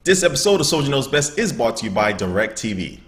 This episode of Soldier Knows Best is brought to you by DirecTV.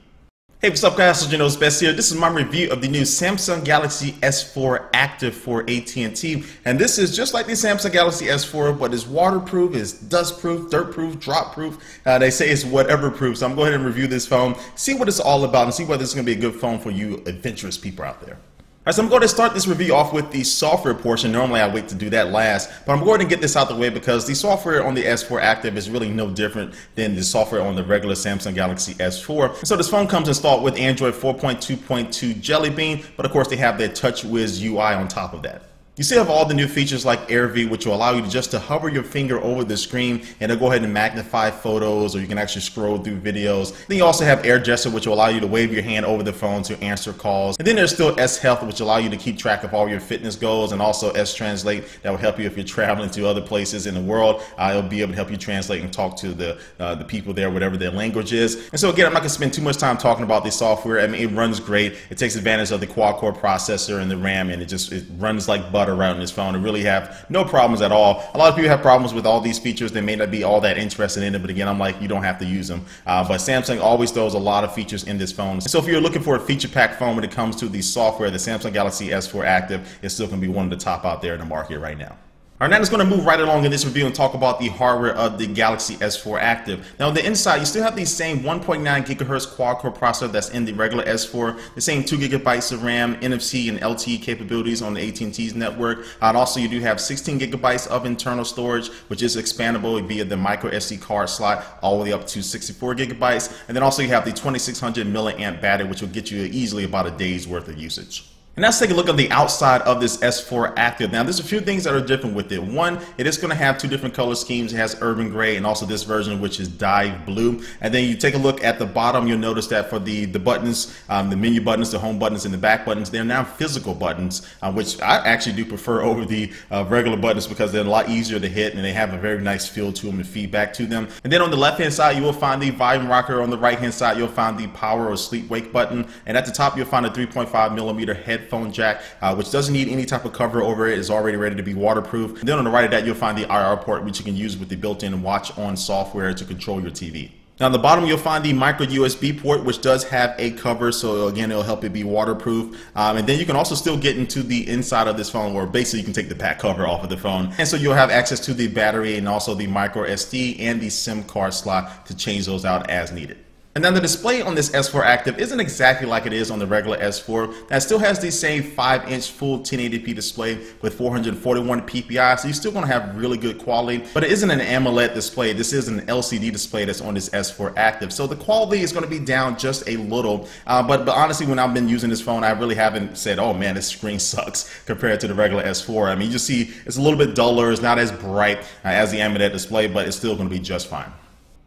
Hey, what's up guys, Soldier Knows Best here. This is my review of the new Samsung Galaxy S4 Active for AT&T. And this is just like the Samsung Galaxy S4, but it's waterproof, it's dustproof, dirtproof, dropproof. They say it's whatever proof. So I'm going to go ahead and review this phone, see what it's all about, and see whether it's going to be a good phone for you adventurous people out there. Alright, so I'm going to start this review off with the software portion. Normally I wait to do that last, but I'm going to get this out the way because the software on the S4 Active is really no different than the software on the regular Samsung Galaxy S4. So this phone comes installed with Android 4.2.2 Jelly Bean, but of course they have their TouchWiz UI on top of that. You still have all the new features like AirV, which will allow you to hover your finger over the screen and it'll go ahead and magnify photos, or you can actually scroll through videos. Then you also have Air Gesture, which will allow you to wave your hand over the phone to answer calls. And then there's still S Health, which will allow you to keep track of all your fitness goals, and also S Translate that will help you if you're traveling to other places in the world. It'll be able to help you translate and talk to the people there, whatever their language is. And so again, I'm not going to spend too much time talking about this software. I mean, it runs great. It takes advantage of the quad-core processor and the RAM, and it runs like butter around this phone. It really have no problems at all. A lot of people have problems with all these features. They may not be all that interested in it, but again, I'm like, you don't have to use them. But Samsung always throws a lot of features in this phone. So if you're looking for a feature-packed phone when it comes to the software, the Samsung Galaxy S4 Active is still going to be one of the top out there in the market right now. Alright, now I'm just going to move right along in this review and talk about the hardware of the Galaxy S4 Active. Now on the inside, you still have the same 1.9 gigahertz quad-core processor that's in the regular S4, the same 2 gigabytes of RAM, NFC and LTE capabilities on the AT&T's network, and also you do have 16 gigabytes of internal storage, which is expandable via the micro SD card slot all the way up to 64 gigabytes, and then also you have the 2600 milliamp battery, which will get you easily about a day's worth of usage. And let's take a look at the outside of this S4 Active. Now, there's a few things that are different with it. One, it is going to have two different color schemes. It has urban gray and also this version, which is dive blue. And then you take a look at the bottom, you'll notice that for the buttons, the menu buttons, the home buttons, and the back buttons, they're now physical buttons, which I actually do prefer over the regular buttons because they're a lot easier to hit and they have a very nice feel to them and feedback to them. And then on the left-hand side, you will find the volume rocker. On the right-hand side, you'll find the power or sleep wake button. And at the top, you'll find a 3.5 millimeter headphone jack, which doesn't need any type of cover over it. It's already ready to be waterproof. And then on the right of that, you'll find the IR port, which you can use with the built-in watch on software to control your TV. Now on the bottom, you'll find the micro USB port, which does have a cover, so again, it'll help it be waterproof. And then you can also still get into the inside of this phone, or basically you can take the back cover off of the phone. And so you'll have access to the battery and also the micro SD and the SIM card slot to change those out as needed. And then the display on this S4 Active isn't exactly like it is on the regular S4. That still has the same 5-inch full 1080p display with 441 ppi, so you're still going to have really good quality. But it isn't an AMOLED display. This is an LCD display that's on this S4 Active. So the quality is going to be down just a little. But honestly, when I've been using this phone, I really haven't said, oh man, this screen sucks compared to the regular S4. I mean, you see it's a little bit duller. It's not as bright as the AMOLED display, but it's still going to be just fine.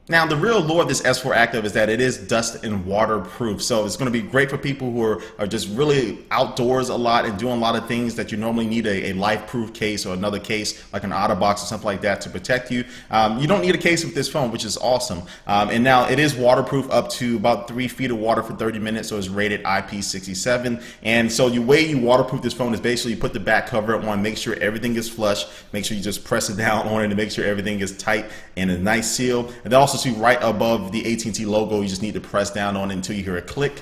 Now, the real lure of this S4 Active is that it is dust and waterproof. So it's going to be great for people who are just really outdoors a lot and doing a lot of things that you normally need a life-proof case or another case like an OtterBox or something like that to protect you. You don't need a case with this phone, which is awesome. And now it is waterproof up to about 3 feet of water for 30 minutes. So it's rated IP67. And so the way you waterproof this phone is basically you put the back cover on, make sure everything is flush, make sure you just press it down on it to make sure everything is tight and a nice seal. And then also see right above the AT&T logo, you just need to press down on it until you hear a click.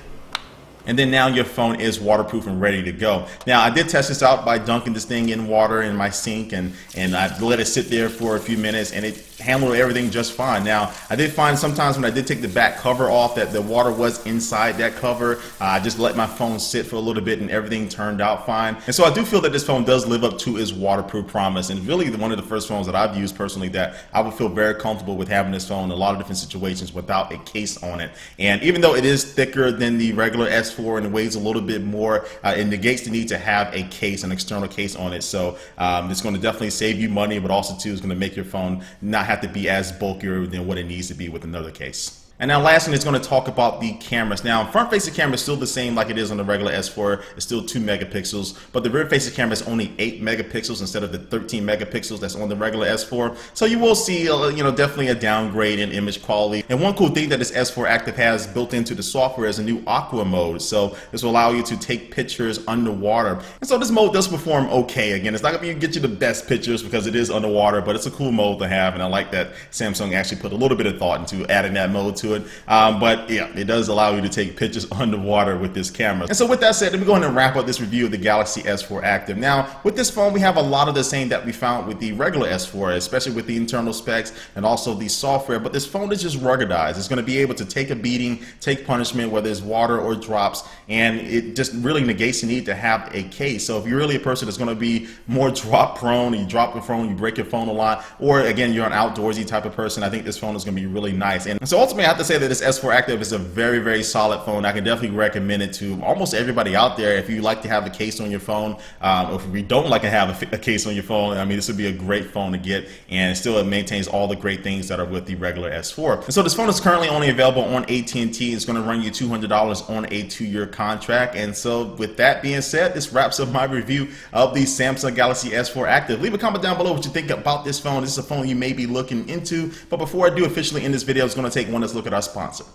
And then now your phone is waterproof and ready to go. Now I did test this out by dunking this thing in water in my sink and I let it sit there for a few minutes and it handled everything just fine. Now I did find sometimes when I did take the back cover off that the water was inside that cover. I just let my phone sit for a little bit and everything turned out fine. And so I do feel that this phone does live up to its waterproof promise, and really one of the first phones that I've used personally that I would feel very comfortable with having this phone in a lot of different situations without a case on it. And even though it is thicker than the regular S4 and it weighs a little bit more, it negates the need to have a case, an external case on it. So it's going to definitely save you money, but also too is going to make your phone not have to be as bulkier than what it needs to be with another case. And now lastly, it's going to talk about the cameras. Now, front-facing camera is still the same like it is on the regular S4. It's still 2 megapixels, but the rear-facing camera is only 8 megapixels instead of the 13 megapixels that's on the regular S4. So you will see, definitely a downgrade in image quality. And one cool thing that this S4 Active has built into the software is a new aqua mode. So this will allow you to take pictures underwater. And so this mode does perform okay. Again, it's not going to get you the best pictures because it is underwater, but it's a cool mode to have. And I like that Samsung actually put a little bit of thought into adding that mode to it. But yeah, it does allow you to take pictures underwater with this camera. And so with that said, let me go ahead and wrap up this review of the Galaxy S4 Active. Now, with this phone, we have a lot of the same that we found with the regular S4, especially with the internal specs and also the software. But this phone is just ruggedized. It's going to be able to take a beating, take punishment, whether it's water or drops, and it just really negates the need to have a case. So if you're really a person that's going to be more drop prone, you drop the phone, you break your phone a lot, or again, you're an outdoorsy type of person, I think this phone is going to be really nice. And so ultimately, I have to say that this S4 Active is a very, very solid phone. I can definitely recommend it to almost everybody out there. If you like to have a case on your phone, or if you don't like to have a case on your phone, I mean, this would be a great phone to get, and still it maintains all the great things that are with the regular S4. And so this phone is currently only available on AT&T. It's going to run you $200 on a 2-year contract. And so with that being said, this wraps up my review of the Samsung Galaxy S4 Active. Leave a comment down below what you think about this phone. This is a phone you may be looking into. But before I do officially end this video, it's going to take one last look at our sponsor.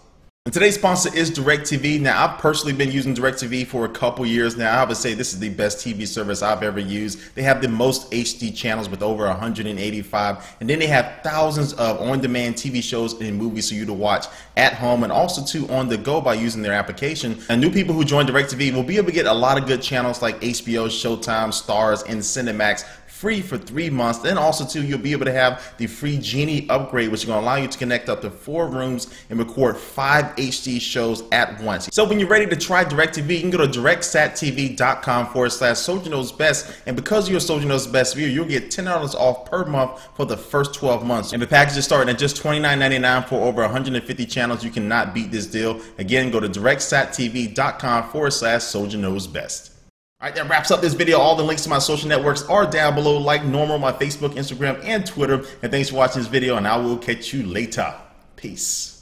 And today's sponsor is DirecTV. Now, I've personally been using DirecTV for a couple years now. I would say this is the best TV service I've ever used. They have the most HD channels with over 185, and then they have thousands of on-demand TV shows and movies for you to watch at home and also too on the go by using their application. And new people who join DirecTV will be able to get a lot of good channels like HBO, Showtime, Stars, and Cinemax free for 3 months. Then also too, you'll be able to have the free Genie upgrade, which is going to allow you to connect up to 4 rooms and record 5 HD shows at once. So when you're ready to try DirecTV, you can go to directsattv.com/SoldierKnowsBest, and because you're a Soldier Knows Best viewer, you'll get $10 off per month for the first 12 months. And the package is starting at just $29.99 for over 150 channels. You cannot beat this deal. Again, go to directsattv.com/SoldierKnowsBest. All right, that wraps up this video. All the links to my social networks are down below, like normal, my Facebook, Instagram, and Twitter. And thanks for watching this video, and I will catch you later. Peace.